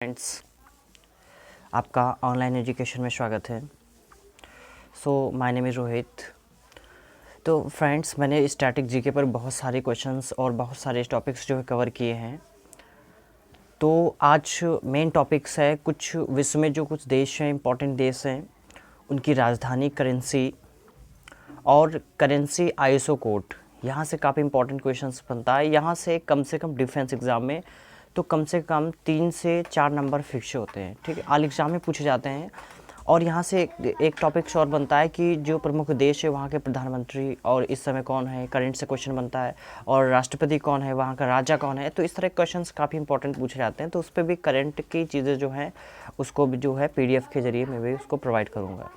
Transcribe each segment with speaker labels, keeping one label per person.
Speaker 1: Friends, आपका online education में स्वागत है। My name is Rohit. तो फ्रेंड्स, मैंने स्टैटिक जीके पर बहुत सारे क्वेश्चंस और बहुत सारे टॉपिक्स जो है कवर किए हैं। तो आज मेन टॉपिक्स है कुछ विश्व में जो कुछ देश हैं, इंपॉर्टेंट देश हैं, उनकी राजधानी, करेंसी और करेंसी आईएसओ कोड। यहाँ से काफ़ी इंपॉर्टेंट क्वेश्चंस बनता है। यहाँ से कम डिफेंस एग्ज़ाम में तो कम से कम 3 से 4 नंबर फिक्स होते हैं, ठीक है, ऑल एग्ज़ाम में पूछे जाते हैं। और यहाँ से एक टॉपिक्स और बनता है कि जो प्रमुख देश है वहाँ के प्रधानमंत्री और इस समय कौन है, करंट से क्वेश्चन बनता है, और राष्ट्रपति कौन है, वहाँ का राजा कौन है। तो इस तरह के क्वेश्चंस काफ़ी इंपॉर्टेंट पूछे जाते हैं। तो उस पर भी करंट की चीज़ें जो हैं उसको भी जो है PDF के ज़रिए मैं भी उसको प्रोवाइड करूँगा।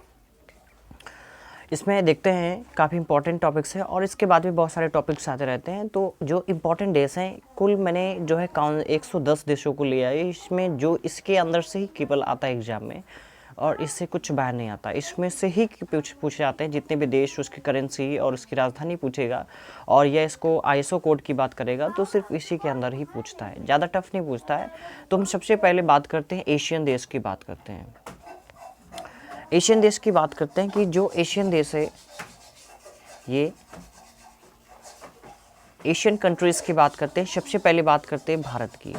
Speaker 1: इसमें देखते हैं काफ़ी इंपॉर्टेंट टॉपिक्स हैं और इसके बाद भी बहुत सारे टॉपिक्स आते रहते हैं। तो जो इंपॉर्टेंट देश हैं, कुल मैंने जो है 110 देशों को लिया है। इसमें जो इसके अंदर से ही केवल आता है एग्ज़ाम में, और इससे कुछ बाहर नहीं आता। इसमें से ही पूछे जाते हैं जितने भी देश, उसकी करेंसी और उसकी राजधानी पूछेगा, और यह इसको आईएसओ कोड की बात करेगा तो सिर्फ इसी के अंदर ही पूछता है, ज़्यादा टफ नहीं पूछता है। तो हम सबसे पहले बात करते हैं एशियन देश की बात करते हैं। एशियन देश की बात करते हैं कि जो एशियन देश है, ये एशियन कंट्रीज़ की बात करते हैं। सबसे पहले बात करते हैं भारत की।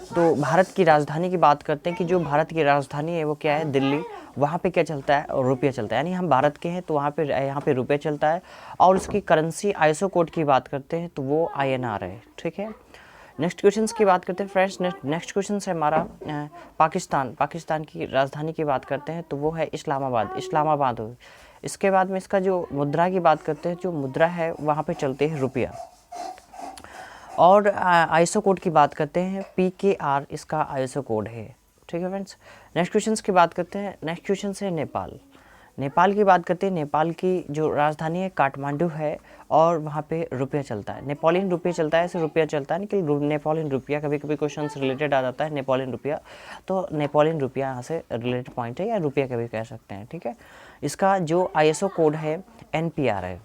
Speaker 1: तो भारत की राजधानी की बात करते हैं कि जो भारत की राजधानी है वो क्या है, दिल्ली। वहाँ पे क्या चलता है, और रुपया चलता है, यानी हम भारत के हैं तो यहाँ पे रुपया चलता है। और उसकी करेंसी आईएसओ कोड की बात करते हैं तो वो INR है, ठीक है। नेक्स्ट क्वेश्चन की बात करते हैं फ्रेंड्स। नेक्स्ट क्वेश्चन है हमारा पाकिस्तान की राजधानी की बात करते हैं तो वो है इस्लामाबाद हो। इसके बाद में इसका जो मुद्रा की बात करते हैं, जो मुद्रा है वहाँ पे चलते हैं रुपया। और आईएसओ कोड की बात करते हैं, PKR इसका आईएसओ कोड है, ठीक है फ्रेंड्स। नेक्स्ट क्वेश्चन की बात करते हैं। नेक्स्ट क्वेश्चन है नेपाल की बात करते हैं। नेपाल की जो राजधानी है काठमांडू है, और वहाँ पे रुपया चलता है, नेपोलियन रुपया चलता है। ऐसे रुपया चलता है, लेकिन नेपोलियन रुपया कभी कभी क्वेश्चन रिलेटेड आ जाता है, नेपोलियन रुपया। तो नेपोलियन रुपया यहाँ से रिलेटेड पॉइंट है, या रुपया कभी कह सकते हैं, ठीक है। इसका जो आईएसओ कोड है NPR है।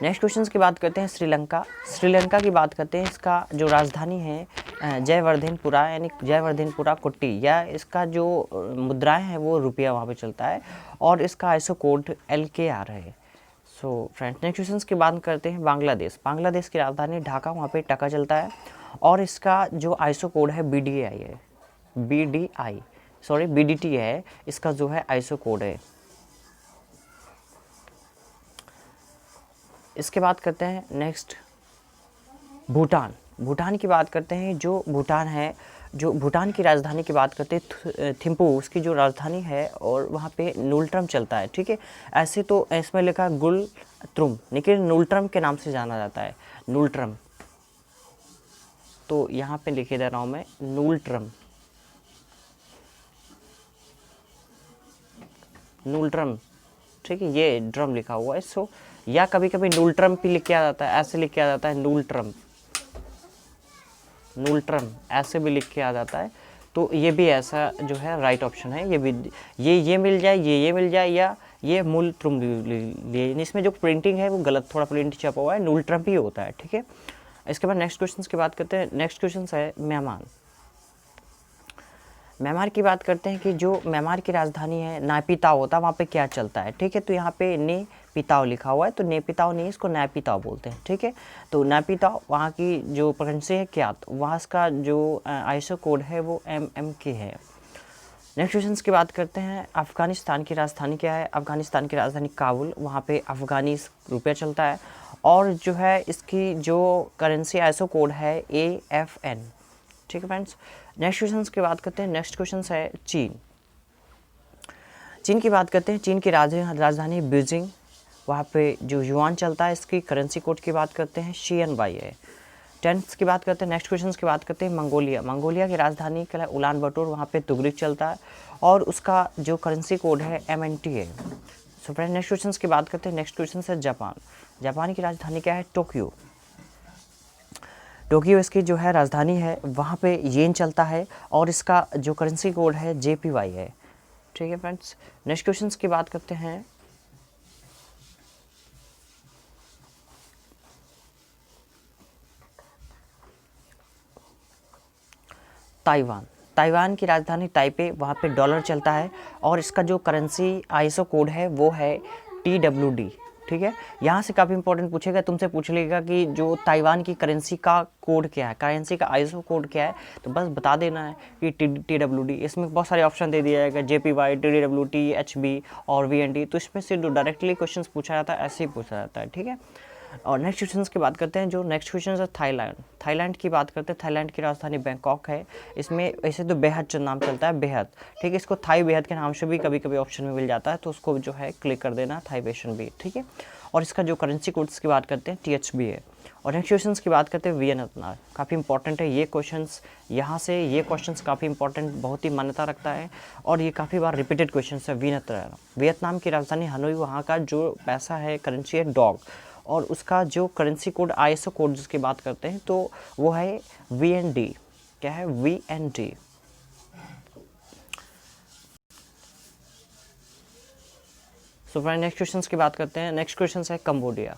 Speaker 1: नेक्स्ट क्वेश्चन की बात करते हैं श्रीलंका की बात करते हैं। इसका जो राजधानी है जयवर्धनपुरा, यानी जयवर्धनपुरा कुट्टी, या इसका जो मुद्राएं हैं वो रुपया वहाँ पे चलता है, और इसका आईएसओ कोड LKR है। फ्रेंड्स, नेक्स्ट क्वेश्चन की बात करते हैं बांग्लादेश की राजधानी ढाका, वहाँ पे टका चलता है, और इसका जो आईएसओ कोड है BDT है, इसका जो है आईएसओ कोड है। इसके बात करते हैं नेक्स्ट भूटान की बात करते हैं। जो भूटान की राजधानी की बात करते हैं थिम्पू, उसकी जो राजधानी है, और वहाँ पे नूल्ट्रम चलता है, ठीक है। ऐसे तो इसमें लिखा गुलत्रुम, लेकिन नूल्ट्रम के नाम से जाना जाता है, नूल्ट्रम। तो यहाँ पे लिखे दे रहा हूँ मैं, नूल्ट्रम, ठीक है, ये ड्रम लिखा हुआ है। या कभी कभी नूल्ट्रम भी लिख के आ जाता है, ऐसे लिख के आ जाता है नूल्ट्रम ऐसे भी लिख के आ जाता है। तो ये भी ऐसा जो है राइट ऑप्शन है। ये भी ये मिल जाए, ये मिल जाए, या ये मूलट्रुम लिए। इसमें जो प्रिंटिंग है वो गलत, थोड़ा प्रिंट छपा हुआ है, नूल्ट्रम ही होता है, ठीक है। इसके बाद नेक्स्ट क्वेश्चन की बात करते हैं। नेक्स्ट क्वेश्चन है म्यांमार की बात करते हैं कि जो म्यांमार की राजधानी है नायपीताओ होता है, वहाँ पे क्या चलता है, ठीक है। तो यहाँ पे नेपिताओ लिखा हुआ है, तो नेपिताओ नहीं, इसको नायपीताओ बोलते हैं, ठीक है। तो नायपीताओ वहाँ की जो करेंसी है क्या, तो वहाँ का जो आईएसओ कोड है वो MMK है। नेक्स्ट क्वेश्चन की बात करते हैं। अफगानिस्तान की राजधानी क्या है, अफगानिस्तान की राजधानी काबुल, वहाँ पे अफगानी रुपया चलता है, और जो है इसकी जो करेंसी आईएसओ कोड है AFN, ठीक है फ्रेंड्स। नेक्स्ट क्वेश्चन की बात करते हैं। नेक्स्ट क्वेश्चन है चीन की बात करते हैं। चीन की राजधानी बीजिंग, वहाँ पे जो युआन चलता है, इसकी करेंसी कोड की बात करते हैं CNY है। 10th की बात करते हैं। नेक्स्ट क्वेश्चन की बात करते हैं मंगोलिया की राजधानी क्या है, उलान बटोर, वहाँ पे तुगरिक चलता है, और उसका जो करेंसी कोड है MNT है। फ्रेंड्स, नेक्स्ट क्वेश्चन की बात करते हैं। नेक्स्ट क्वेश्चन है जापान की राजधानी क्या है, टोक्यो इसकी जो है राजधानी है, वहाँ पे येन चलता है, और इसका जो करेंसी कोड है JPY है, ठीक है फ्रेंड्स। नेक्स्ट क्वेश्चन की बात करते हैं। ताइवान, ताइवान की राजधानी ताइपे, वहाँ पे डॉलर चलता है और इसका जो करेंसी आईएसओ कोड है वो है TWD। ठीक है, यहाँ से काफ़ी इंपॉर्टेंट पूछेगा, तुमसे पूछ लेगा कि जो ताइवान की करेंसी का कोड क्या है, करेंसी का आईएसओ कोड क्या है, तो बस बता देना है कि TWD। इसमें बहुत सारे ऑप्शन दे दिया जाएगा, JPY, TWT, HB और VND। तो इसमें से जो डायरेक्टली क्वेश्चन पूछा जाता है ऐसे ही पूछा जाता है। ठीक है, और नेक्स्ट क्वेश्चन की बात करते हैं। जो नेक्स्ट क्वेश्चन है थाईलैंड, थाईलैंड की बात करते हैं। थाईलैंड की राजधानी बैंकॉक है। इसमें ऐसे तो बेहद जो नाम चलता है, बेहद। ठीक है, इसको थाई बेहद के नाम से भी कभी कभी ऑप्शन में मिल जाता है, तो उसको जो है क्लिक कर देना, थाई बेशन भी। ठीक है, और इसका जो करेंसी कोड्स की बात करते हैं THB है। और नेक्स्ट क्वेश्चन की बात करते हैं वियतनाम, काफ़ी इंपॉर्टेंट है ये क्वेश्चंस। यहाँ से ये क्वेश्चंस काफ़ी इंपॉर्टेंट, बहुत ही मान्यता रखता है और ये काफ़ी बार रिपीटेड क्वेश्चन है। वियतनाम, वियतनाम की राजधानी हनोई, वहाँ का जो पैसा है, करेंसी है डॉग, और उसका जो करेंसी कोड आईएसओ कोड जिसकी बात करते हैं तो वो है VND। क्या है? VND। So friend next question की बात करते हैं। नेक्स्ट क्वेश्चन है कंबोडिया।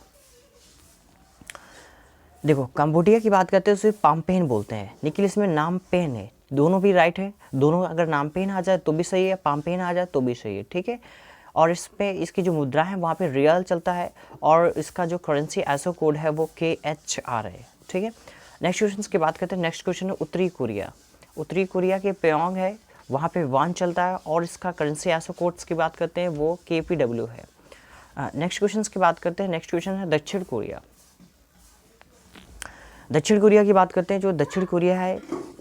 Speaker 1: देखो, कंबोडिया की बात करते हैं उसे पामपेन बोलते हैं, लेकिन इसमें नाम पेन है। दोनों भी राइट है, दोनों अगर नाम पेन आ जाए तो भी सही है, पामपेन आ जाए तो भी सही है। ठीक है, और इस पे इसकी जो मुद्रा है वहाँ पे रियल चलता है और इसका जो करेंसी आईएसओ कोड है वो KHR है। ठीक है, नेक्स्ट क्वेश्चन की बात करते हैं। नेक्स्ट क्वेश्चन है उत्तरी कोरिया। उत्तरी कोरिया के प्योंग है, वहाँ पे वान चलता है और इसका करेंसी आईएसओ कोड्स की बात करते हैं वो KPW है। नेक्स्ट क्वेश्चन की बात करते हैं। नेक्स्ट क्वेश्चन है दक्षिण कोरिया। दक्षिण कोरिया की बात करते हैं। जो दक्षिण कोरिया है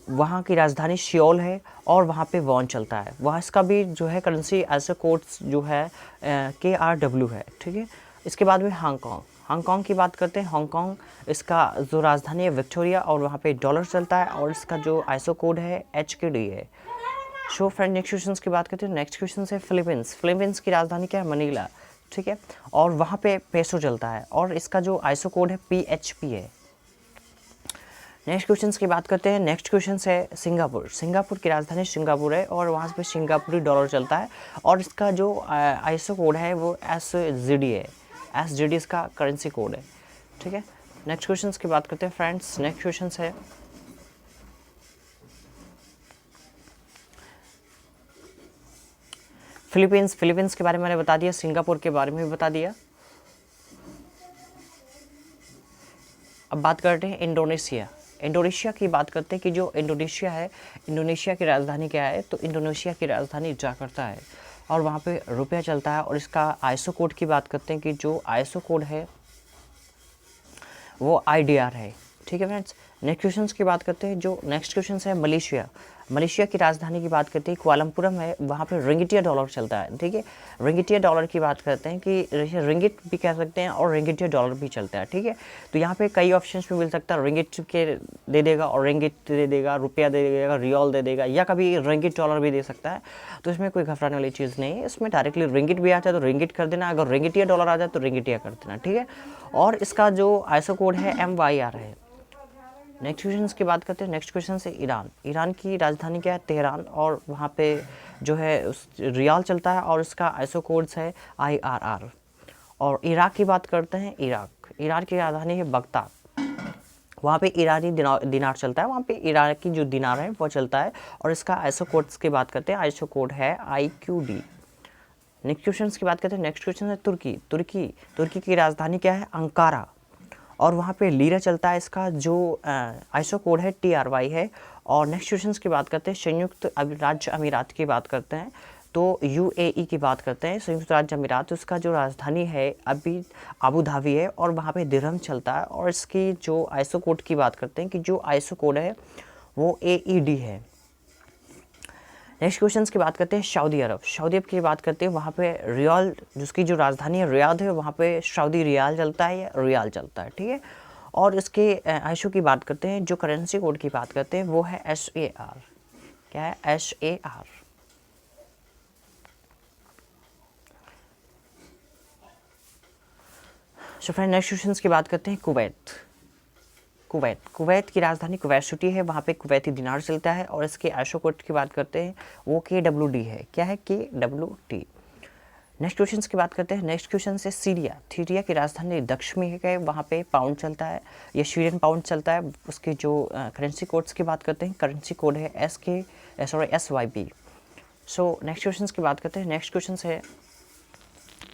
Speaker 1: वहाँ की राजधानी सियोल है और वहाँ पे वॉन चलता है। वहाँ इसका भी जो है करेंसी आईएसओ कोड्स जो है KRW है। ठीक है, इसके बाद में हांगकांग, हांगकांग की बात करते हैं। हांगकांग, इसका जो राजधानी है विक्टोरिया और वहाँ पे डॉलर चलता है और इसका जो आईएसओ कोड है HKD है। सो फ्रेंड नेक्स्ट क्वेश्चन की बात करते हैं। नेक्स्ट क्वेश्चन है फिलीपींस। फिलीपींस की राजधानी क्या है? मनीला। ठीक है, और वहाँ पे पेसो चलता है और इसका जो आईएसओ कोड है PHP है। नेक्स्ट क्वेश्चन की बात करते हैं। नेक्स्ट क्वेश्चन है सिंगापुर। सिंगापुर की राजधानी सिंगापुर है और वहाँ पे सिंगापुरी डॉलर चलता है और इसका जो आईएसओ कोड है वो SGD है। SGD इसका करेंसी कोड है। ठीक है, नेक्स्ट क्वेश्चन की बात करते हैं फ्रेंड्स। नेक्स्ट क्वेश्चन है फिलीपींस। फिलीपींस के बारे में मैंने बता दिया, सिंगापुर के बारे में भी बता दिया। अब बात करते हैं इंडोनेशिया। इंडोनेशिया की बात करते हैं कि जो इंडोनेशिया है, इंडोनेशिया की राजधानी क्या है? तो इंडोनेशिया की राजधानी जकार्ता है और वहाँ पे रुपया चलता है और इसका आईएसओ कोड की बात करते हैं कि जो आईएसओ कोड है वो IDR है। ठीक है फ्रेंड्स, नेक्स्ट क्वेश्चन की बात करते हैं। जो नेक्स्ट क्वेश्चन है मलेशिया। मलेशिया की राजधानी की बात करते हैं कुआलालंपुरम है, वहाँ पे रिंगिटिया डॉलर चलता है। ठीक है, रिंगिटिया डॉलर की बात करते हैं कि रिंगिट भी कह सकते हैं और रिंगिटिया डॉलर भी चलता है। ठीक है, तो यहाँ पे कई ऑप्शंस में मिल सकता है, रिंगिट के दे देगा और रिंगिट दे देगा, रुपया दे देगा, रियल दे देगा, या कभी रिंगिट डॉलर भी दे सकता है। तो इसमें कोई घबराने वाली चीज़ नहीं है, इसमें डायरेक्टली रिंगिट भी आता है तो रिंगिट कर देना, अगर रिंगिटिया डॉलर आ जाए तो रिंगिटिया कर देना। ठीक है, और इसका जो आईएसओ कोड है MYR है। नेक्स्ट क्वेश्चन की बात करते हैं। नेक्स्ट क्वेश्चन है ईरान। ईरान की राजधानी क्या है? तेहरान, और वहाँ पे जो है उस रियाल चलता है और इसका आईएसओ कोड्स है IRR। और इराक की बात करते हैं। इराक, ईरान की राजधानी है बगदाद, वहाँ पे ईरानी दिनार चलता है, वहाँ पे ईरान की जो दिनार है वो चलता है और इसका आईएसओ कोड्स की बात करते हैं, आईएसओ कोड है IQD। नेक्स्ट क्वेश्चन की बात करते हैं। नेक्स्ट क्वेश्चन है तुर्की। तुर्की की राजधानी क्या है? अंकारा, और वहाँ पे लीरा चलता है, इसका जो आईएसओ कोड है TRY है। और नेक्स्ट क्वेश्चन की बात करते हैं। संयुक्त राज्य अमीरात की बात करते हैं तो UAE की बात करते हैं, संयुक्त राज्य अमीरात। उसका जो राजधानी है अभी अबू धाबी है और वहाँ पे दिरहम चलता है और इसकी जो आईएसओ कोड की बात करते हैं कि जो आईएसओ कोड है वो AED है। नेक्स्ट क्वेश्चन की बात करते हैं सऊदी अरब। सऊदी अरब की बात करते हैं, वहाँ पे रियाल, जिसकी जो राजधानी है रियाद है, वहाँ पे सऊदी रियाल चलता है या रियाल चलता है। ठीक है, और इसके आईएसओ की बात करते हैं, जो करेंसी कोड की बात करते हैं वो है SAR। क्या है? SAR। So friend next question की बात करते हैं कुवैत। कुवैत की राजधानी कुवैत सिटी है, वहाँ पे कुवैती दिनार चलता है और इसके आईएसओ कोड की बात करते हैं वो KWD है। क्या है? KWD। नेक्स्ट क्वेश्चन की बात करते हैं। नेक्स्ट क्वेश्चन है सीरिया। सीरिया की राजधानी दक्षिण में है, वहाँ पे पाउंड चलता है, ये सीरियन पाउंड चलता है। उसके जो करेंसी कोड्स की बात करते हैं, करेंसी कोड है SYB। सो नेक्स्ट क्वेश्चन की बात करते हैं। नेक्स्ट क्वेश्चन है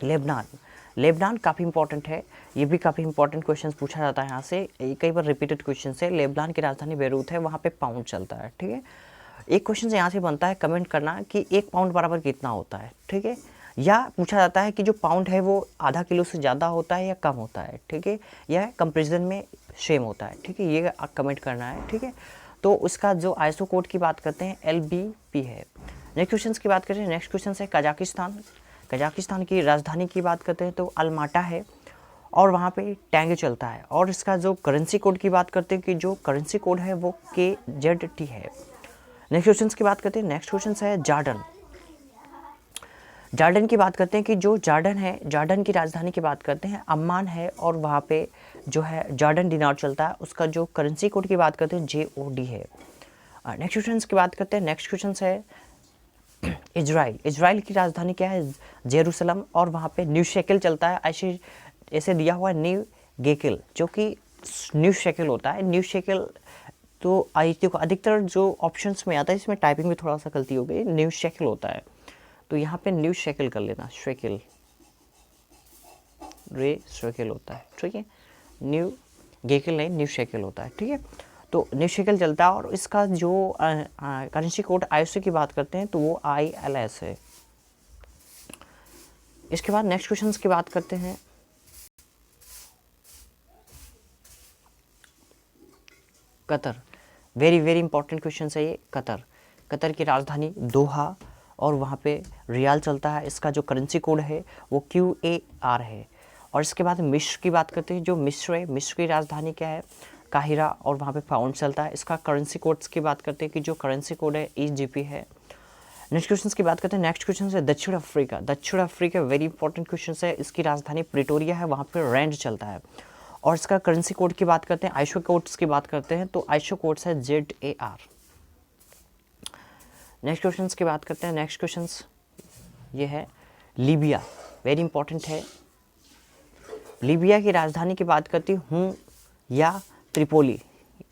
Speaker 1: लेबनान। लेबनान काफ़ी इंपॉर्टेंट है, ये भी काफ़ी इंपॉर्टेंट क्वेश्चन पूछा जाता है यहाँ से, कई बार रिपीटेड क्वेश्चन है। लेबनान की राजधानी बेरूत है, वहाँ पे पाउंड चलता है, ठीक है। एक क्वेश्चन यहाँ से बनता है, कमेंट करना कि 1 पाउंड बराबर कितना होता है, ठीक है। या पूछा जाता है कि जो पाउंड है वो आधा किलो से ज़्यादा होता है या कम होता है, ठीक है, या कंपेरिजन में सेम होता है, ठीक है, ये कमेंट करना है, ठीक है। तो उसका जो आईएसओ कोड की बात करते हैं LBP है। नेक्स्ट क्वेश्चन की बात करें। नेक्स्ट क्वेश्चन है कजाकिस्तान। कजाकिस्तान की राजधानी की बात करते हैं तो अलमाटा है, और वहाँ पे टैंगे चलता है। और इसका जो करेंसी कोड की बात करते हैं कि जो करेंसी कोड है वो KZT है। नेक्स्ट क्वेश्चन की बात करते हैं। नेक्स्ट क्वेश्चन है जॉर्डन। जॉर्डन की बात करते हैं कि जो जॉर्डन है, जॉर्डन की राजधानी की बात करते हैं अम्मान है, और वहाँ पे जो है जॉर्डन दिनार चलता है। उसका जो करेंसी कोड की बात करते हैं JOD है। नेक्स्ट क्वेश्चन की बात करते हैं। नेक्स्ट क्वेश्चन है इजराइल। इजराइल की राजधानी क्या है? जेरूसलम, और वहाँ पे न्यू शेकिल चलता है। ऐसे दिया हुआ है न्यू गेकिल, जो कि न्यू शेकिल होता है। न्यू शेकिल तो देखो अधिकतर जो ऑप्शंस में आता है, इसमें टाइपिंग में थोड़ा सा गलती हो गई, न्यू शेकिल होता है, तो यहाँ पे न्यू शेकिल कर लेना, शेकिल शेकिल होता है, ठीक है। न्यू गेकिल नहीं, न्यू शेकिल होता है, ठीक है। तो न्यू शेकिल चलता है, और इसका जो करेंसी कोड ISO की बात करते हैं तो वो ILS है। इसके बाद नेक्स्ट क्वेश्चन की बात करते हैं। कतर, वेरी इंपॉर्टेंट क्वेश्चन है ये। कतर की राजधानी दोहा, और वहाँ पे रियाल चलता है। इसका जो करेंसी कोड है वो QAR है। और इसके बाद मिस्र की बात करते हैं। जो मिस्र है, मिस्र की राजधानी क्या है? काहिरा, और वहाँ पे पाउंड चलता है। इसका करेंसी कोड्स की बात करते हैं कि जो करेंसी कोड है EGP है। नेक्स्ट क्वेश्चन की बात करते हैं। नेक्स्ट क्वेश्चन है दक्षिण अफ्रीका। दक्षिण अफ्रीका वेरी इंपॉर्टेंट क्वेश्चन है। इसकी राजधानी प्रिटोरिया है, वहाँ पे रैंड चलता है। और इसका करेंसी कोड की बात करते हैं, आईसो कोड्स की बात करते हैं तो आईसो कोड्स है ZAR। नेक्स्ट क्वेश्चन की बात करते हैं। नेक्स्ट क्वेश्चन ये है लीबिया, वेरी इंपॉर्टेंट है। लीबिया की राजधानी की बात करती हूँ या त्रिपोली।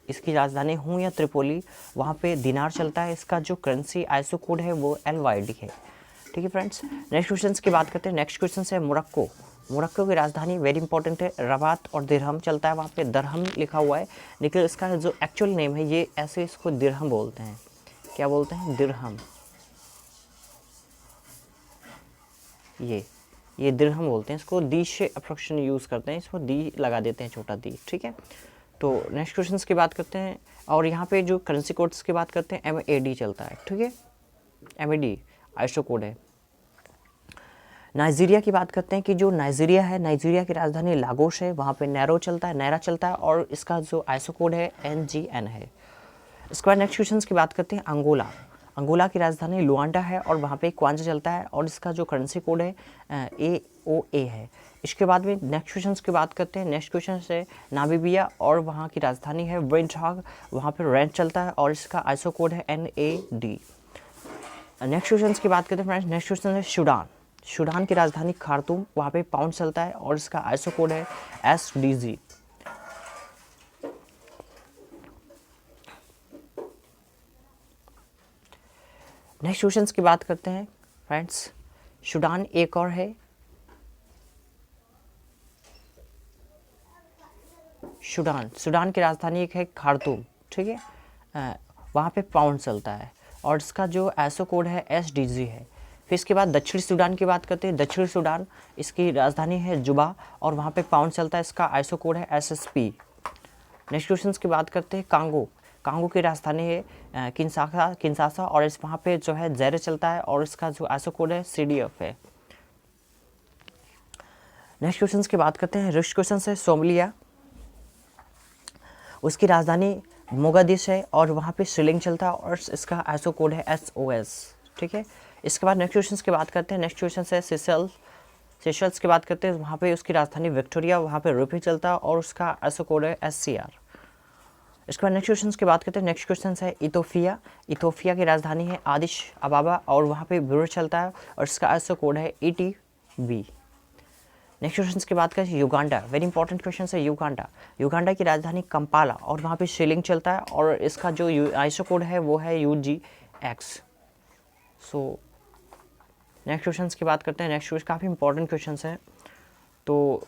Speaker 1: इसकी राजधानी हूँ या त्रिपोली, वहाँ पे दिनार चलता है। इसका जो करेंसी आईसो कोड है वो LYD है, ठीक है फ्रेंड्स। नेक्स्ट क्वेश्चन की बात करते हैं। नेक्स्ट क्वेश्चन है मोरक्को। मोरक्को की राजधानी वेरी इंपॉर्टेंट है, रबात, और दिरहम चलता है। वहाँ पे दरहम लिखा हुआ है, लेकिन इसका जो एक्चुअल नेम है ये ऐसे, इसको दिरहम बोलते हैं। क्या बोलते हैं? दिरहम। ये दिरहम बोलते हैं। इसको दी से अप्रोक्शन यूज़ करते हैं, इसको दी लगा देते हैं, छोटा दी, ठीक है। तो नेक्स्ट क्वेश्चन की बात करते हैं। और यहाँ पे जो करेंसी कोड्स की बात करते हैं MAD चलता है, ठीक है। MAD आईसो कोड है। नाइजीरिया की बात करते हैं कि जो नाइजीरिया है, नाइजीरिया की राजधानी लागोस है, वहाँ पे नैरा चलता है, और इसका जो आईसो कोड है NGN है। इसके बाद नेक्स्ट क्वेश्चन की बात करते हैं अंगोला। अंगोला की राजधानी लुआंडा है, और वहाँ पे क्वांजा चलता है, और इसका जो करेंसी कोड है AOA है। इसके बाद में नेक्स्ट क्वेश्चन की बात करते हैं। नेक्स्ट क्वेश्चन है नामीबिया, और वहाँ की राजधानी है विंटहाग, वहाँ पे रैंड चलता है, और इसका आईसो कोड है NAD। नेक्स्ट क्वेश्चन की बात करते हैं फ्रेंड्स। नेक्स्ट क्वेश्चन है सूडान। सूडान की राजधानी खार्तूम, वहाँ पे पाउंड चलता है, और इसका आईसो कोड है SDG। नेक्स्ट क्वेश्चन की बात करते हैं फ्रेंड्स। सूडान एक और है, सूडान की राजधानी एक है खार्तूम, ठीक है। वहाँ पे पाउंड चलता है, और इसका जो आईसो कोड है SDG है। फिर इसके बाद दक्षिणी सूडान की बात करते हैं। दक्षिणी सूडान, इसकी राजधानी है जुबा, और वहाँ पे पाउंड चलता है। इसका आईसो कोड है SSP। नेक्स्ट क्वेश्चन की बात करते हैं कांगो। कांगो की राजधानी है किंशासा, और इस वहाँ पे जो है ज़ैरे चलता है, और इसका जो आईसो कोड है CDF है। नेक्स्ट क्वेश्चन की बात करते हैं। नेक्स्ट क्वेश्चन है सोमालिया। उसकी राजधानी मोगादिश है, और वहाँ पे शिलिंग चलता है, और इसका आईसो कोड है SOS, ठीक है। इसके बाद नेक्स्ट क्वेश्चन की बात करते हैं। नेक्स्ट क्वेश्चन है सेशल्स की बात करते हैं। वहाँ पे उसकी राजधानी विक्टोरिया, वहाँ पे रुपये चलता है, और उसका आईसो कोड है SCR। इसके बाद नेक्स्ट क्वेश्चन की बात करते हैं। नेक्स्ट क्वेश्चन है इथोपिया। इथोपिया की राजधानी है आदिश अबाबा, और वहाँ पे ब्यूरो चलता है, और इसका आईसो कोड है बी। नेक्स्ट क्वेश्चन की बात करें युगांडा, वेरी इंपॉर्टेंट क्वेश्चन है युगांडा। युगांडा की राजधानी कंपाला और वहाँ पे शिलिंग चलता है और इसका जो आईएसओ कोड है वो है UGX। सो नेक्स्ट क्वेश्चन की बात करते हैं। नेक्स्ट क्वेश्चन काफ़ी इंपॉर्टेंट क्वेश्चन है। तो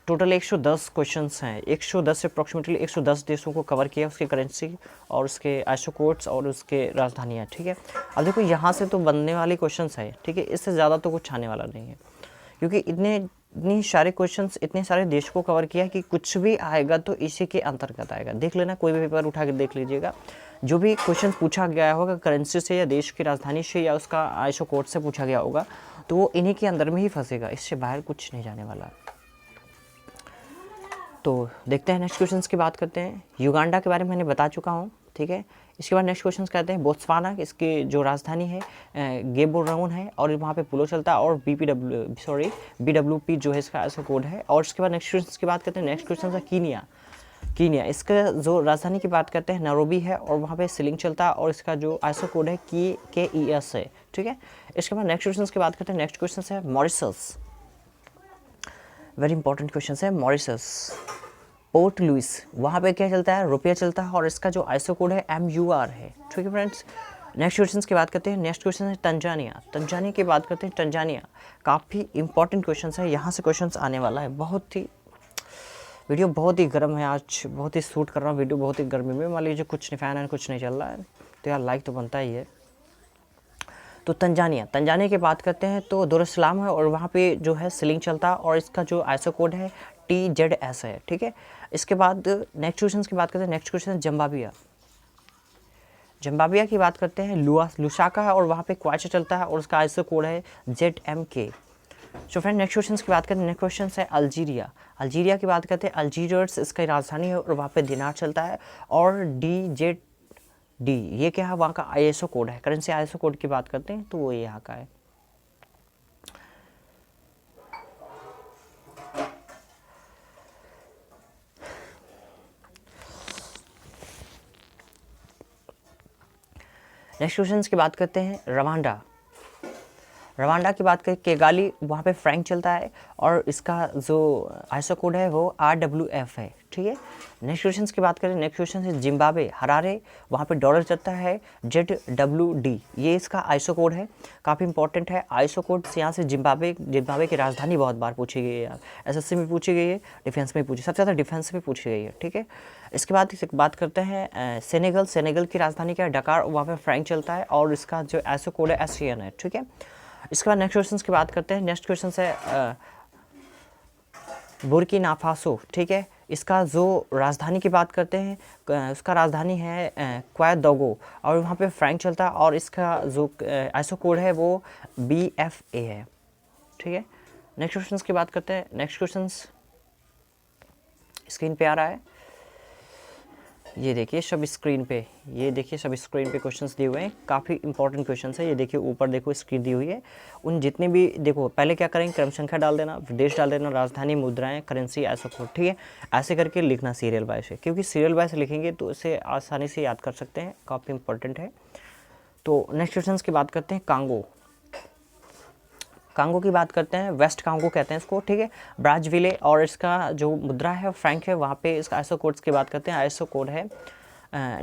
Speaker 1: टोटल 110 क्वेश्चंस हैं, 110 से अप्रॉक्सीमेटली 110 देशों को कवर किया, उसके करेंसी और उसके आईएसओ कोड्स और उसके राजधानियाँ, ठीक है। अब देखो यहाँ से तो बनने वाले क्वेश्चंस है, ठीक है, इससे ज़्यादा तो कुछ आने वाला नहीं है, क्योंकि इतनी सारे क्वेश्चंस इतने सारे देश को कवर किया कि कुछ भी आएगा तो इसी के अंतर्गत आएगा। देख लेना, कोई भी पेपर उठा के देख लीजिएगा, जो भी क्वेश्चन पूछा गया होगा करेंसी से या देश की राजधानी से या उसका आईएसओ कोड से पूछा गया होगा तो वो इन्हीं के अंदर में ही फंसेगा, इससे बाहर कुछ नहीं जाने वाला। तो देखते हैं नेक्स्ट क्वेश्चन की बात करते हैं। युगांडा के बारे में मैंने बता चुका हूँ, ठीक है। इसके बाद नेक्स्ट क्वेश्चन कहते हैं बोत्सवाना, इसकी जो राजधानी है गेबोरोन है और वहाँ पे पुलो चलता है और BWP जो है इसका आईएसओ कोड है। और इसके बाद नेक्स्ट क्वेश्चन की बात करते हैं। नेक्स्ट क्वेश्चन है कीनिया, इसका जो राजधानी की बात करते हैं नैरोबी है और वहाँ पे शिलिंग चलता है और इसका जो आईएसओ कोड है KES है, ठीक है। इसके बाद नेक्स्ट क्वेश्चन की बात करते हैं। नेक्स्ट क्वेश्चन है मॉरिशस, वेरी इंपॉर्टेंट क्वेश्चन है मॉरिशस। पोर्ट लुइस, वहाँ पे क्या चलता है, रुपया चलता है और इसका जो आईएसओ कोड है MUR है, ठीक है फ्रेंड्स। नेक्स्ट क्वेश्चन की बात करते हैं। नेक्स्ट क्वेश्चन है तंजानिया की बात करते हैं। तंजानिया काफ़ी इंपॉर्टेंट क्वेश्चन है, यहाँ से क्वेश्चन आने वाला है। वीडियो बहुत ही गर्म है आज, बहुत ही शूट कर रहा हूँ वीडियो बहुत ही गर्मी में। मान लीजिए कुछ नहीं फैन है, कुछ नहीं चल रहा है तो यार लाइक तो बनता ही है। तो तंजानिया की बात करते हैं तो दारुस्सलाम है और वहाँ पे जो है शिलिंग चलता है और इसका जो आईएसओ कोड है TZS है, ठीक है। इसके बाद नेक्स्ट क्वेश्चन की बात करते हैं। नेक्स्ट क्वेश्चन है जिम्बाब्वे की बात करते हैं। लुसाका है और वहाँ पे क्वाचा चलता है और उसका आईएसओ कोड है ZMK। So friend next question की बात करते हैं। नेक्स्ट क्वेश्चन है अल्जीरिया की बात करते हैं। अल्जीरियर्स इसकी राजधानी है और वहाँ पे दिनार चलता है और DZD ये क्या है, वहाँ का आईएसओ कोड है। करेंसी आईएसओ कोड की बात करते हैं तो वो यहाँ का है। नेक्स्ट क्वेश्चन की बात करते हैं। रवांडा की बात करें केगाली, वहाँ पे फ्रैंक चलता है और इसका जो आईएसओ कोड है वो RWF है, ठीक है। नेक्स्ट क्वेश्चन की बात करें। नेक्स्ट क्वेश्चन है जिम्बाब्वे, हरारे, वहाँ पे डॉलर चलता है ZWD, ये इसका आईएसओ कोड है। काफ़ी इंपॉर्टेंट है आईएसओ कोड से। यहाँ से जिम्बाब्वे की राजधानी बहुत बार पूछी गई है यार, SSC में पूछी गई है, डिफेंस में पूछी, सबसे ज़्यादा डिफेंस में पूछी गई है, ठीक है। इसके बाद बात करते हैं सेनेगल की राजधानी क्या है, डकार, वहाँ पे फ्रैंक चलता है और इसका जो आईएसओ कोड है SCN है, ठीक है। इसके बाद नेक्स्ट क्वेश्चन की बात करते हैं। नेक्स्ट क्वेश्चन है बुर्किना फासो, ठीक है। इसका जो राजधानी की बात करते हैं, उसका राजधानी है क्वादोगो और वहाँ पे फ्रैंक चलता है और इसका जो आईएसओ कोड है वो BFA है, ठीक है। नेक्स्ट क्वेश्चन की बात करते हैं। नेक्स्ट क्वेश्चन स्क्रीन पे आ रहा है, ये देखिए सब स्क्रीन पे, क्वेश्चंस दिए हुए हैं। काफ़ी इंपॉर्टेंट क्वेश्चंस है। ये देखिए ऊपर देखो स्क्रीन दी हुई है। उन जितने भी देखो, पहले क्या करेंगे, क्रम संख्या डाल देना, देश डाल देना, राजधानी, मुद्राएं, करेंसी, आईएसओ कोड, ठीक है। ऐसे करके लिखना सीरियल बाय से, क्योंकि सीरियल बाय से लिखेंगे तो इसे आसानी से याद कर सकते हैं, काफ़ी इंपॉर्टेंट है। तो नेक्स्ट क्वेश्चन की बात करते हैं। कांगो की बात करते हैं, वेस्ट कांगो कहते हैं इसको, ठीक है। ब्राज़विले और इसका जो मुद्रा है फ्रैंक है, वहाँ पे इसका आईएसओ कोड्स की बात करते हैं, आईएसओ कोड है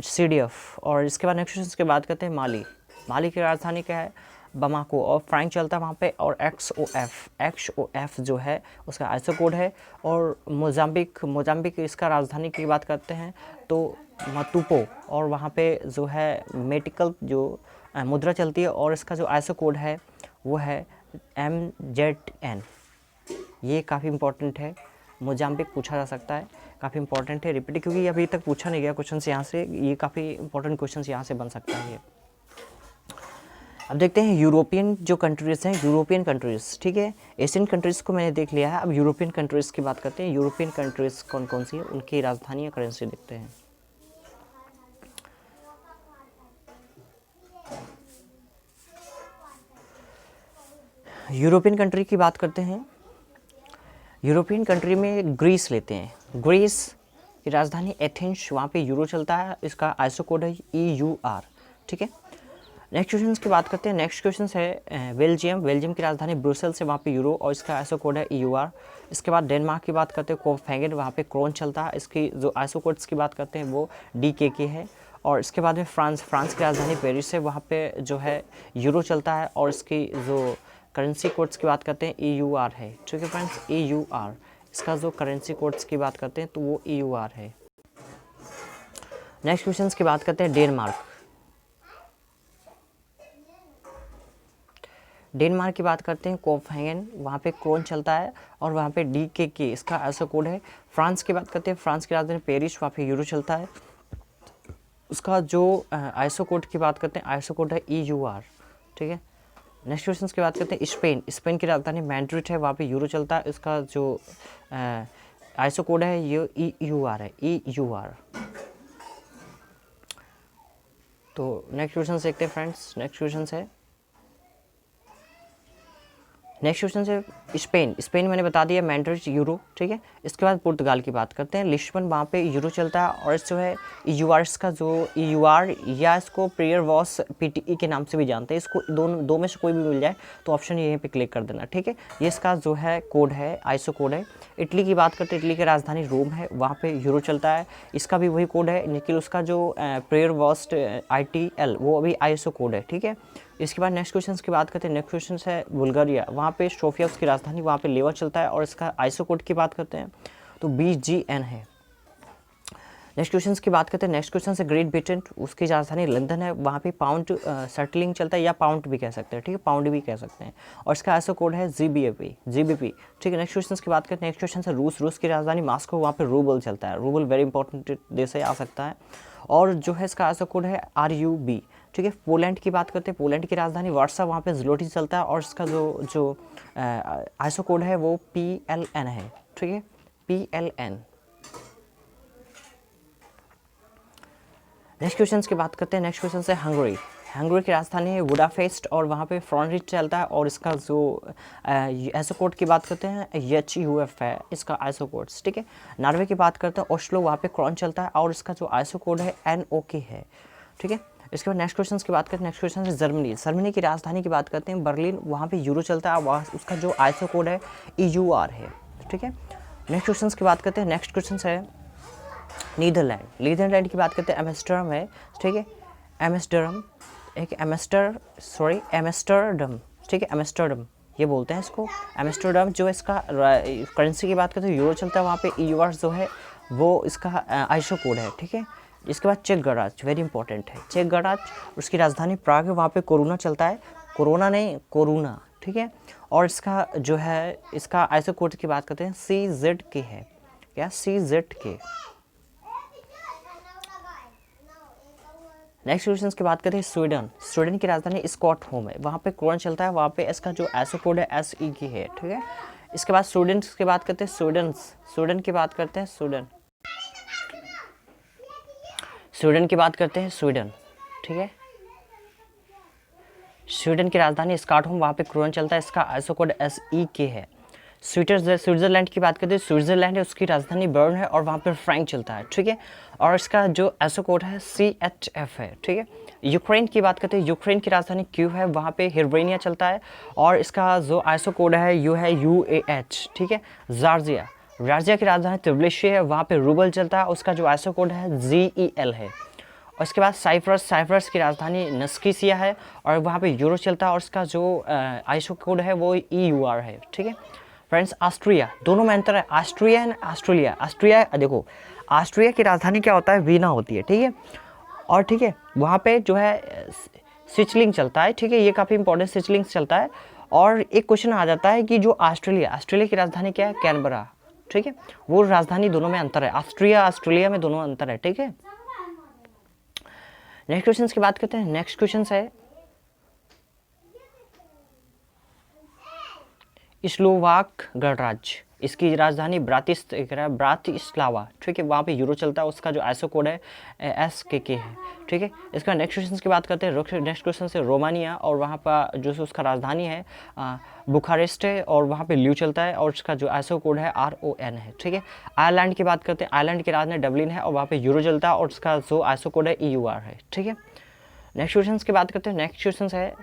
Speaker 1: CDF। और इसके बाद नेक्स्ट क्वेश्चन की बात करते हैं। माली की राजधानी क्या है, बमाको, और फ्रैंक चलता है वहाँ पे, और XOF जो है उसका आईएसओ कोड है। और मोजाम्बिक इसका राजधानी की बात करते हैं तो मतुपो, और वहाँ पे जो है मेटिकल जो मुद्रा चलती है और इसका जो आईएसओ कोड है वो है MZN। ये काफ़ी इंपॉर्टेंट है, मोजाम्बिक पूछा जा सकता है, काफ़ी इंपॉर्टेंट है, रिपीट, क्योंकि ये अभी तक पूछा नहीं गया क्वेश्चन यहाँ से, ये काफ़ी इंपॉर्टेंट क्वेश्चन यहाँ से बन सकता है ये। अब देखते हैं यूरोपियन जो कंट्रीज़ हैं, यूरोपियन कंट्रीज़, ठीक है। एशियन कंट्रीज़ को मैंने देख लिया है, अब यूरोपियन कंट्रीज़ की बात करते हैं। यूरोपियन कंट्रीज़ कौन कौन सी है, उनकी राजधानी या करेंसी देखते हैं। यूरोपियन कंट्री की बात करते हैं। यूरोपियन कंट्री में ग्रीस लेते हैं। ग्रीस की राजधानी एथेंस, वहाँ पे यूरो चलता है, इसका आईएसओ कोड है EUR, ठीक है। नेक्स्ट क्वेश्चन की बात करते हैं। नेक्स्ट क्वेश्चन है बेल्जियम। बेल्जियम की राजधानी ब्रुसेल से, वहाँ पे यूरो और इसका आईएसओ कोड है EUR। इसके बाद डेनमार्क की बात करते हैं कोपेनहेगन, वहाँ पे क्रोन चलता है, इसकी जो आईएसओ कोड्स की बात करते हैं वो DKK है। और इसके बाद में फ्रांस की राजधानी पेरिस है, वहाँ पे जो है यूरो चलता है और इसकी जो करेंसी कोड्स की बात करते हैं EUR है। ठीक है फ्रेंड्स, EUR इसका जो करेंसी कोड्स की बात करते हैं तो वो EUR है। नेक्स्ट क्वेश्चन की बात करते हैं डेनमार्क। डेनमार्क की बात करते हैं कोपेनहेगन, वहाँ पे क्रोन चलता है और वहाँ पे DKK इसका आईएसओ कोड है। फ्रांस की बात करते हैं, फ्रांस की राजधानी पेरिस, वहाँ पे यूरो चलता है, उसका जो आईएसओ कोड की बात करते हैं आईएसओ कोड है EUR। ठीक है। नेक्स्ट क्वेश्चन की बात करते हैं स्पेन। स्पेन की राजधानी मैड्रिड है, वहाँ पे यूरो चलता है, इसका जो आईएसओ कोड है ये EUR है, EUR। तो नेक्स्ट क्वेश्चन देखते हैं फ्रेंड्स। नेक्स्ट क्वेश्चन है स्पेन मैंने बता दिया, मैड्रिड यूरो। ठीक है। इसके बाद पुर्तगाल की बात करते हैं। लिस्बन, वहाँ पे यूरो चलता है और जो है EUR का जो EUR या इसको प्रेयर वॉस PTE के नाम से भी जानते हैं, इसको दो में से कोई भी मिल जाए तो ऑप्शन यहीं पे क्लिक कर देना। ठीक है। ये इसका जो है कोड है, आईएसओ कोड है। इटली की बात करते हैं, इटली की राजधानी रोम है, वहाँ पे यूरो चलता है, इसका भी वही कोड है, लेकिन उसका जो प्रेयर वॉस्ट ITL वो अभी आईएसओ कोड है। ठीक है। इसके बाद नेक्स्ट क्वेश्चन की बात करते हैं। नेक्स्ट क्वेश्चन है बुल्गारिया, वहाँ पे सोफिया उसकी राजधानी, वहाँ पे लेवर चलता है और इसका आईएसओ कोड की बात करते हैं तो BGN है। नेक्स्ट क्वेश्चन की बात करते हैं। नेक्स्ट क्वेश्चन है ग्रेट ब्रिटेन, उसकी राजधानी लंदन है, वहाँ पे पाउंड सेटलिंग चलता है या पाउंड भी कह सकते हैं। ठीक है, पाउंड भी कह सकते हैं और इसका आईएसओ कोड है GBP। ठीक है। नेक्स्ट क्वेश्चन की बात करते हैं। नेक्स्ट क्वेश्चन है रूस की राजधानी मॉस्को, वहाँ पे रूबल चलता है, रूबल वेरी इंपॉर्टेंट देश है, आ सकता है, और जो है इसका आईएसओ कोड है RUB। ठीक है। पोलैंड की बात करते हैं। पोलैंड की राजधानी वार्सा, वहाँ पे ज़्लोटी चलता है और इसका जो आईएसओ कोड है वो PLN है। ठीक है, PLN। नेक्स्ट क्वेश्चन की बात करते हैं। नेक्स्ट क्वेश्चन है हंगरी की राजधानी है बुडापेस्ट और वहाँ पे फ्रॉन्ट चलता है और इसका जो आईएसओ कोड की बात करते हैं HUF है इसका आईएसओ कोड्स। ठीक है। नॉर्वे की बात करते हैं ओस्लो, वहाँ पे क्रोन चलता है और इसका जो आईएसओ कोड है NOK है। ठीक है। इसके बाद नेक्स्ट क्वेश्चन की बात करते हैं। नेक्स्ट क्वेश्चन है जर्मनी की राजधानी की बात करते हैं बर्लिन, वहाँ पे यूरो चलता है, वहाँ उसका जो आईएसओ कोड है EUR है। ठीक है। नेक्स्ट क्वेश्चन की बात करते हैं। नेक्स्ट क्वेश्चन है नीदरलैंड की बात करते हैं एम्स्टर्डम है। ठीक है, एम्स्टर्डम। ठीक है, एम्स्टर्डम ये बोलते हैं इसको, एम्स्टर्डम। जो इसका करेंसी की बात करते हैं यूरो चलता है, वहाँ पे EUR जो है वो इसका आईएसओ कोड है। ठीक है। इसके बाद चेक गणराज्य, वेरी इंपॉर्टेंट है चेक गणराज्य, उसकी राजधानी प्राग है, वहाँ पे कोरोना चलता है, कोरोना। ठीक है। और इसका जो है इसका आईएसओ कोड की बात करते हैं CZK है, क्या CZK। नेक्स्ट क्वेश्चन की बात करते हैं स्वीडन की राजधानी स्टॉकहोम है, वहाँ पे क्रोन चलता है, वहाँ पे इसका जो आईएसओ कोड है SEK है। ठीक है। इसके बाद स्वीडन की बात करते हैं स्वीडन की बात करते हैं स्वीडन। ठीक है। स्वीडन की राजधानी स्टॉकहोम, वहाँ पे क्रोन चलता है, इसका आईएसओ कोड SEK है। स्विट्जरलैंड की बात करते हैं, स्विट्जरलैंड है, उसकी राजधानी बर्न है और वहाँ पर फ्रैंक चलता है। ठीक है। और इसका जो आईएसओ कोड है CHF है। ठीक है। यूक्रेन की बात करते हैं, यूक्रेन की राजधानी क्यू है, वहाँ पे हिर्वेनिया चलता है और इसका जो आईएसओ कोड है UAH। ठीक है। जॉर्जिया की राजधानी त्बिलिसी है, वहाँ पे रूबल चलता है, उसका जो आईएसओ कोड है GEL है। और इसके बाद साइप्रस की राजधानी नस्किसिया है और वहाँ पे यूरो चलता है और उसका जो आईएसओ कोड है वो EUR है। ठीक है फ्रेंड्स। ऑस्ट्रिया, दोनों में अंतर है, ऑस्ट्रिया एंड ऑस्ट्रिया देखो, ऑस्ट्रिया की राजधानी क्या होता है, वीना होती है। ठीक है। और ठीक है, वहाँ पे जो है सिचलिंग चलता है। ठीक है, ये काफ़ी इंपॉर्टेंट सिचलिंग चलता है। और एक क्वेश्चन आ जाता है कि जो ऑस्ट्रेलिया की राजधानी क्या है, कैनबरा। ठीक है, वो राजधानी दोनों में अंतर है, ऑस्ट्रेलिया में दोनों अंतर है। ठीक है। नेक्स्ट क्वेश्चन की बात करते हैं। नेक्स्ट क्वेश्चन है स्लोवाक गणराज्य, इसकी राजधानी ब्रातिस्लावा। ठीक है, वहाँ पे यूरो चलता है, उसका जो आईएसओ कोड है SKK है। ठीक है। इसका नेक्स्ट क्वेश्चन की बात करते हैं। नेक्स्ट क्वेश्चन है रोमानिया और वहाँ पर जो उसका राजधानी है बुखारेस्ट है और वहाँ पे ल्यू चलता है और उसका जो आईएसओ कोड है RON है। ठीक है। आयरलैंड की बात करते हैं। आयरलैंड की राजधानी डबलिन है और वहाँ पे यूरो चलता है और उसका जो आईएसओ कोड है EUR है। ठीक है। नेक्स्ट क्वेश्चन की बात करते हैं। नेक्स्ट क्वेश्चन है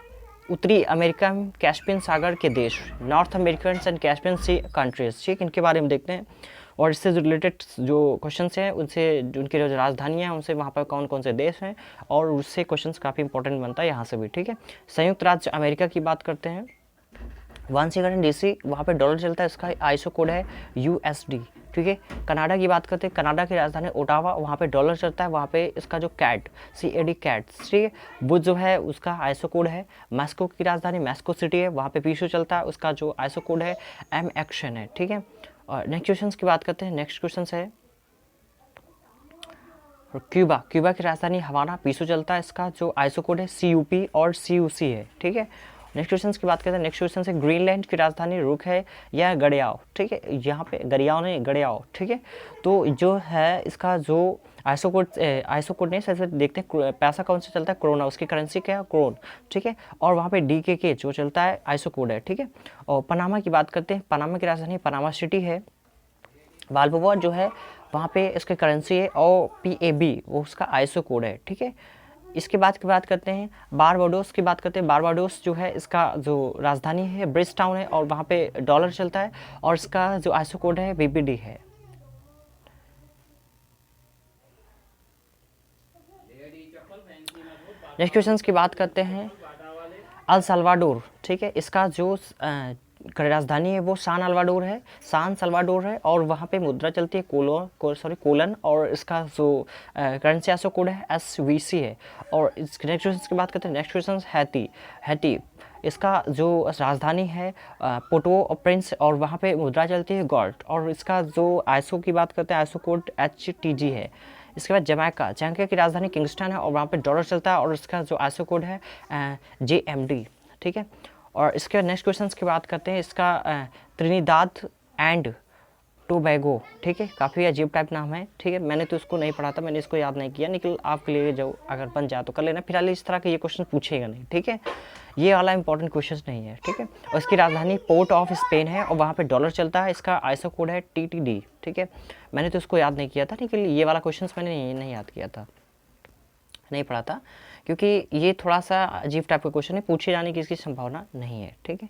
Speaker 1: उत्तरी अमेरिका में कैस्पियन सागर के देश, north American and Caspian sea countries, ठीक, इनके बारे में देखते हैं। और इससे जो रिलेटेड जो क्वेश्चन हैं उनसे, उनकी जो राजधानियाँ हैं उनसे, वहाँ पर कौन कौन से देश हैं, और उससे क्वेश्चन काफ़ी इंपॉर्टेंट बनता है यहाँ से भी, ठीक है। संयुक्त राज्य अमेरिका की बात करते हैं, वाशिंगटन डीसी, वहाँ पे डॉलर चलता है, इसका आईएसओ कोड है यूएसडी, ठीक है। कनाडा की बात करते हैं, कनाडा की राजधानी ओटावा, वहाँ पे डॉलर चलता है, वहाँ पे इसका जो कैट CAD कैट, ठीक है, वो जो है उसका आईएसओ कोड है। मैस्को की राजधानी मैस्को सिटी है, वहाँ पे पीसो चलता है, उसका जो आईएसओ कोड है MXN है, ठीक है। और नेक्स्ट क्वेश्चन की बात करते हैं। नेक्स्ट क्वेश्चन है क्यूबा, क्यूबा की राजधानी हवाना, पीसो चलता है, इसका जो आईएसओ कोड है CUP और CUC है, ठीक है। नेक्स्ट क्वेश्चन की बात करते हैं। नेक्स्ट क्वेश्चन है ग्रीनलैंड की राजधानी रुक है या गड़ियाओ, ठीक है, यहाँ पे गरियाओ नहीं गड़ियाओ, ठीक है। तो जो है इसका जो आईएसओ कोड नहीं, सर देखते हैं पैसा कौन सा चलता है, क्रोना, उसकी करेंसी क्या है क्रोन, ठीक है। और वहाँ पे DKK जो चलता है आईएसओ कोड है, ठीक है। और पनामा की बात करते हैं, पनामा की राजधानी पनामा सिटी है। बाल्बोआ जो है वहाँ पे इसकी करेंसी है और PAB वो उसका आईएसओ कोड है, ठीक है। इसके बाद की बात करते हैं बारबाडोस की बात करते हैं। बारबाडोस जो है इसका जो राजधानी है ब्रिज टाउन है, और वहाँ पे डॉलर चलता है, और इसका जो आईएसओ कोड है BBD है। नेक्स्ट क्वेश्चन की बात करते हैं अल साल्वाडोर, ठीक है, इसका जो राजधानी है वो सान सल्वाडोर है, और वहाँ पे मुद्रा चलती है कोलन, और इसका जो करेंसी आईएसओ कोड है SVC है। और इस नेक्स्ट क्वेश्चन की बात करते हैं। नेक्स्ट क्वेश्चन हैती, इसका जो राजधानी है पोर्टो प्रिंस, और वहाँ पे मुद्रा चलती है गोल्ड, और इसका जो आईएसओ की बात करते हैं आईएसओ कोड HTG है। इसके बाद जमैका की राजधानी किंगस्टन है, और वहाँ पे डॉलर चलता है, और इसका जो आईएसओ कोड है JMD, ठीक है। और इसके बाद नेक्स्ट क्वेश्चन की बात करते हैं। इसका त्रिनिदाद एंड टोबैगो, ठीक है, काफ़ी अजीब टाइप नाम है, ठीक है। मैंने तो इसको नहीं पढ़ा था, मैंने इसको याद नहीं किया, लेकिन आपके लिए जो अगर बन जाए तो कर लेना। फिलहाल इस तरह के ये क्वेश्चन पूछेगा नहीं, ठीक है, ये वाला इंपॉर्टेंट क्वेश्चन नहीं है, ठीक है। और इसकी राजधानी पोर्ट ऑफ स्पेन है, और वहाँ पे डॉलर चलता है, इसका आईएसओ कोड है TTD, ठीक है। मैंने तो इसको याद नहीं किया था, लेकिन ये वाला क्वेश्चन मैंने नहीं याद किया था, नहीं पढ़ा था, क्योंकि ये थोड़ा सा अजीब टाइप का क्वेश्चन है, पूछे जाने की इसकी संभावना नहीं है, ठीक है।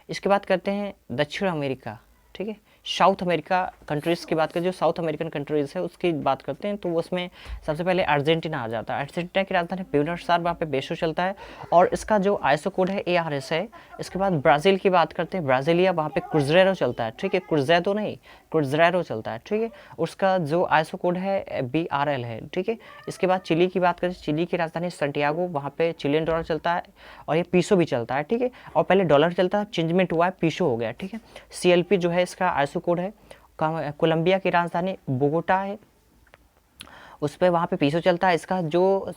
Speaker 1: इसके बाद करते हैं दक्षिण अमेरिका, ठीक है, साउथ अमेरिका कंट्रीज़ की बात करें, जो साउथ अमेरिकन कंट्रीज़ है उसकी बात करते हैं, तो उसमें सबसे पहले अर्जेंटीना आ जाता है। अर्जेंटीना की राजधानी ब्यूनस आयर्स, वहाँ पे पेसो चलता है, और इसका जो आईएसओ कोड है ARS है। इसके बाद ब्राज़ील की बात करते हैं, ब्राज़ीलिया, वहाँ पे क्रुज़ेरो चलता है, ठीक है, क्रुज़ेरो नहीं क्रुज़ेरो चलता है, ठीक है। उसका जो आईएसओ कोड है BRL है, ठीक है। इसके बाद चिली की बात करें, चिली की राजधानी सैंटियागो, वहाँ पे चिलियन डॉलर चलता है, और ये पीसो भी चलता है, ठीक है। और पहले डॉलर चलता है, चेंजमेंट हुआ है, पीसो हो गया, ठीक है। CLP जो है इसका आईएसओ कोड है। कोलंबिया की राजधानी बोगोटा है, उस पर वहाँ पे पीसो चलता है, इसका जो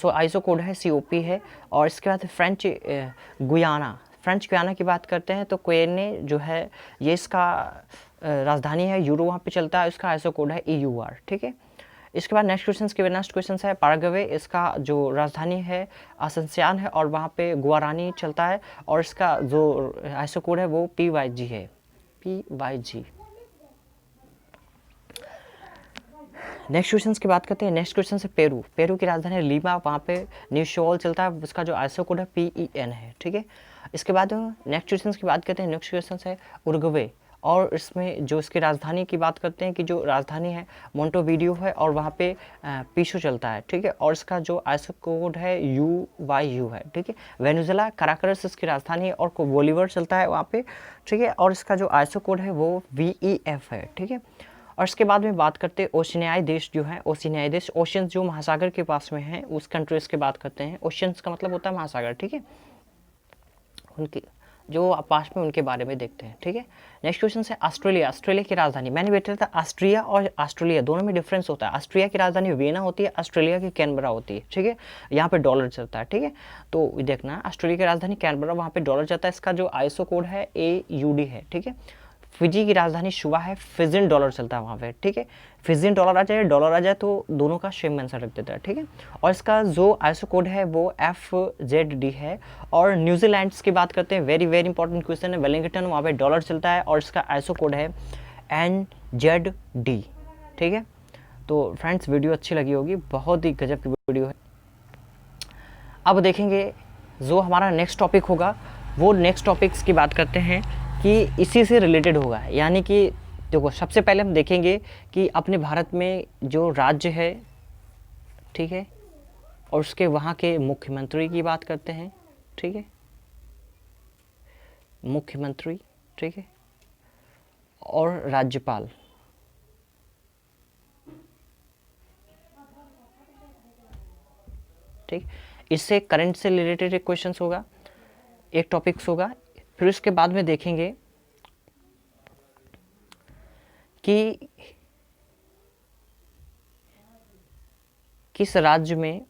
Speaker 1: आईएसओ कोड है COP है। और इसके बाद फ्रेंच गुयाना की बात करते हैं, तो क्वेने जो है ये इसका राजधानी है, यूरो वहाँ पे चलता है, इसका आईएसओ कोड है EUR, ठीक है। इसके बाद नेक्स्ट क्वेश्चन है पैराग्वे, इसका जो राजधानी है असंसियान है, और वहाँ पे गुआरानी चलता है, और इसका जो आईएसओ कोड है वो PYG है, PYG। नेक्स्ट क्वेश्चन की बात करते हैं। नेक्स्ट क्वेश्चन है पेरू की राजधानी लीमा, वहाँ पे न्यूशोल चलता है, उसका जो आईएसओ कोड है PEN है, ठीक है। इसके बाद नेक्स्ट क्वेश्चन की बात करते हैं। नेक्स्ट क्वेश्चन है उरुग्वे, और इसमें जो इसकी राजधानी की बात करते हैं कि जो राजधानी है मोंटेवीडियो है, और वहाँ पे पीसो चलता है, ठीक है। और इसका जो आईएसओ कोड है UYU है, ठीक है। वेनेजुएला कराकरस इसकी राजधानी है, और बोलीवर चलता है वहाँ पे, ठीक है। और इसका जो आईएसओ कोड है वो VEF है, ठीक है। और इसके बाद में बात करते हैं ओशिनियाई देश जो है, ओशिनियाई देश ओशियंस जो महासागर के पास में है उस कंट्रीज़ की बात करते हैं। ओशियंस का मतलब होता है महासागर, ठीक है, उनकी जो पास में उनके बारे में देखते हैं, ठीक है। नेक्स्ट क्वेश्चन है ऑस्ट्रेलिया की राजधानी, मैंने बेटा था ऑस्ट्रिया और ऑस्ट्रेलिया दोनों में डिफरेंस होता है। ऑस्ट्रिया की राजधानी वियना होती है, ऑस्ट्रेलिया की कैनबरा होती है, ठीक है। यहाँ पे डॉलर चलता है, ठीक है। तो देखना ऑस्ट्रेलिया की राजधानी कैनबरा, वहाँ पे डॉलर चलता है, इसका जो आईएसओ कोड है AUD है, ठीक है। फिजी की राजधानी शुवा है, फिजियन डॉलर चलता है वहाँ पे, ठीक है। फिजियन डॉलर आ जाए तो दोनों का सेम आंसर रख देता है, ठीक है। और इसका जो आईएसओ कोड है वो FZD है। और न्यूजीलैंड्स की बात करते हैं, वेरी वेरी इंपॉर्टेंट क्वेश्चन है। वेलिंगटन, वहाँ पे डॉलर चलता है, और इसका आईएसओ कोड है NZD, ठीक है। तो फ्रेंड्स वीडियो अच्छी लगी होगी, बहुत ही गजब की वीडियो है। अब देखेंगे जो हमारा नेक्स्ट टॉपिक होगा, वो नेक्स्ट टॉपिक्स की बात करते हैं कि इसी से रिलेटेड होगा। यानी कि देखो, सबसे पहले हम देखेंगे कि अपने भारत में जो राज्य है, ठीक है, और उसके वहाँ के मुख्यमंत्री की बात करते हैं, ठीक है, मुख्यमंत्री, ठीक है, और राज्यपाल, ठीक। इससे करंट से रिलेटेड एक क्वेश्चन होगा, एक टॉपिक्स होगा। फिर उसके बाद में देखेंगे कि किस राज्य में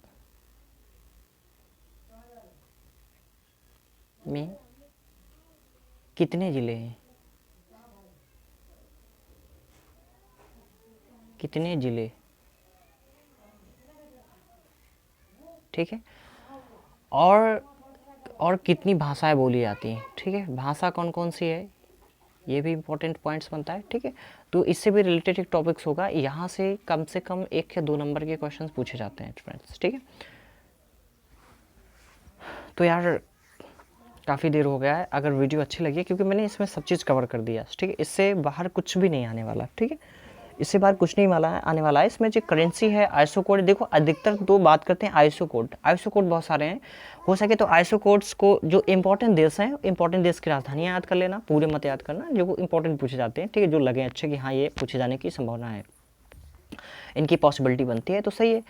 Speaker 1: कितने जिले हैं, कितने जिले, ठीक है, और कितनी भाषाएं बोली जाती हैं, ठीक है, भाषा कौन कौन सी है, ये भी इंपॉर्टेंट पॉइंट्स बनता है, ठीक है। तो इससे भी रिलेटेड एक टॉपिक्स होगा, यहाँ से कम 1 या 2 नंबर के क्वेश्चंस पूछे जाते हैं फ्रेंड्स, ठीक है। तो यार काफ़ी देर हो गया है, अगर वीडियो अच्छी लगी, क्योंकि मैंने इसमें सब चीज़ कवर कर दिया, ठीक है, इससे बाहर कुछ भी नहीं आने वाला, ठीक है, इससे बाहर कुछ नहीं वाला है, आने वाला है। इसमें जो करेंसी है, आईएसओ कोड, देखो अधिकतर तो बात करते हैं आईएसओ कोड, आईएसओ कोड बहुत सारे हैं, हो सके तो आईएसओ कोड्स को जो इंपॉर्टेंट देश हैं, इंपॉर्टेंट देश की राजधानियाँ याद कर लेना, पूरे मत याद करना, जो इंपॉर्टेंट पूछे जाते हैं, ठीक है, जो लगे अच्छे कि हाँ ये पूछे जाने की संभावना है, इनकी पॉसिबिलिटी बनती है, तो सही है।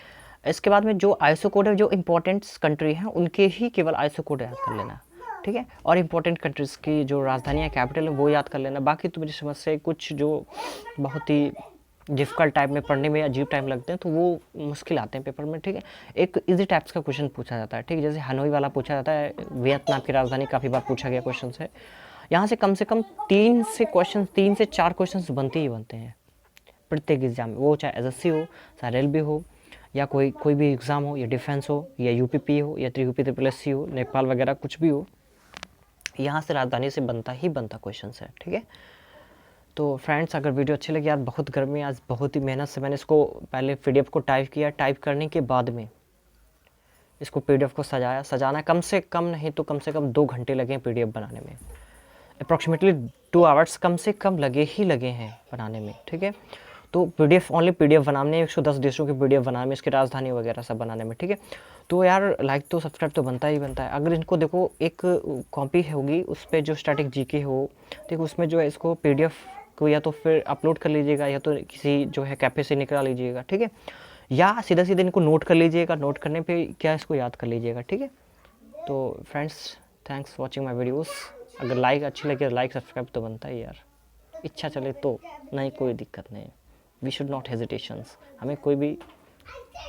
Speaker 1: इसके बाद में जो आईएसओ कोड है, जो इंपॉर्टेंट कंट्री हैं उनके ही केवल आईएसओ कोड याद कर लेना, ठीक है, और इंपॉर्टेंट कंट्रीज़ की जो राजधानियाँ, कैपिटल है, वो याद कर लेना। बाकी तो मुझे समझ से कुछ जो बहुत ही डिफ़िकल्ट टाइप में पढ़ने में अजीब टाइम लगते हैं, तो वो मुश्किल आते हैं पेपर में, ठीक है। एक इजी टाइप्स का क्वेश्चन पूछा जाता है, ठीक है, जैसे हनोई वाला पूछा जाता है, वियतनाम की राजधानी काफ़ी बार पूछा गया क्वेश्चन है। यहाँ से कम 3 से 4 क्वेश्चन बनते ही बनते हैं प्रत्येक एग्जाम में, वो चाहे एसएससी हो, चाहे रेलवे हो, या कोई भी एग्ज़ाम हो, या डिफेंस हो, या यूपीपी हो, या यूपी SSC हो, नेपाल वगैरह कुछ भी हो, यहाँ से राजधानी से बनता ही बनता क्वेश्चन है, ठीक है। तो फ्रेंड्स, अगर वीडियो अच्छी लगी, आज बहुत गर्मी, आज बहुत ही मेहनत से मैंने इसको पहले PDF को टाइप किया, टाइप करने के बाद में इसको PDF को सजाना कम से कम नहीं तो कम से कम 2 घंटे लगे PDF बनाने में, अप्रॉक्सीमेटली 2 आवर्स कम से कम लगे हैं बनाने में, ठीक है। तो ओनली PDF बनाने, 110 देशों के PDF बनाने में, इसकी राजधानी वगैरह सब बनाने में, ठीक है। तो यार लाइक तो सब्सक्राइब तो बनता ही बनता है। अगर इनको देखो, एक कॉपी होगी, उस पर जो स्टैटिक जीके हो, ठीक, उसमें जो है इसको PDF को या तो फिर अपलोड कर लीजिएगा, या तो किसी जो है कैफे से निकला लीजिएगा, ठीक है, या सीधा इनको नोट कर लीजिएगा, नोट करने पे क्या इसको याद कर लीजिएगा, ठीक है। तो friends, thanks watching my videos. अगर लाइक अच्छी लगे, लाइक सब्सक्राइब तो बनता ही यार, इच्छा चले तो, नहीं कोई दिक्कत नहीं, वी शुड नॉट हेजिटेशंस, हमें कोई भी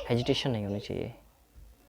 Speaker 1: हेजिटेशन नहीं होनी चाहिए।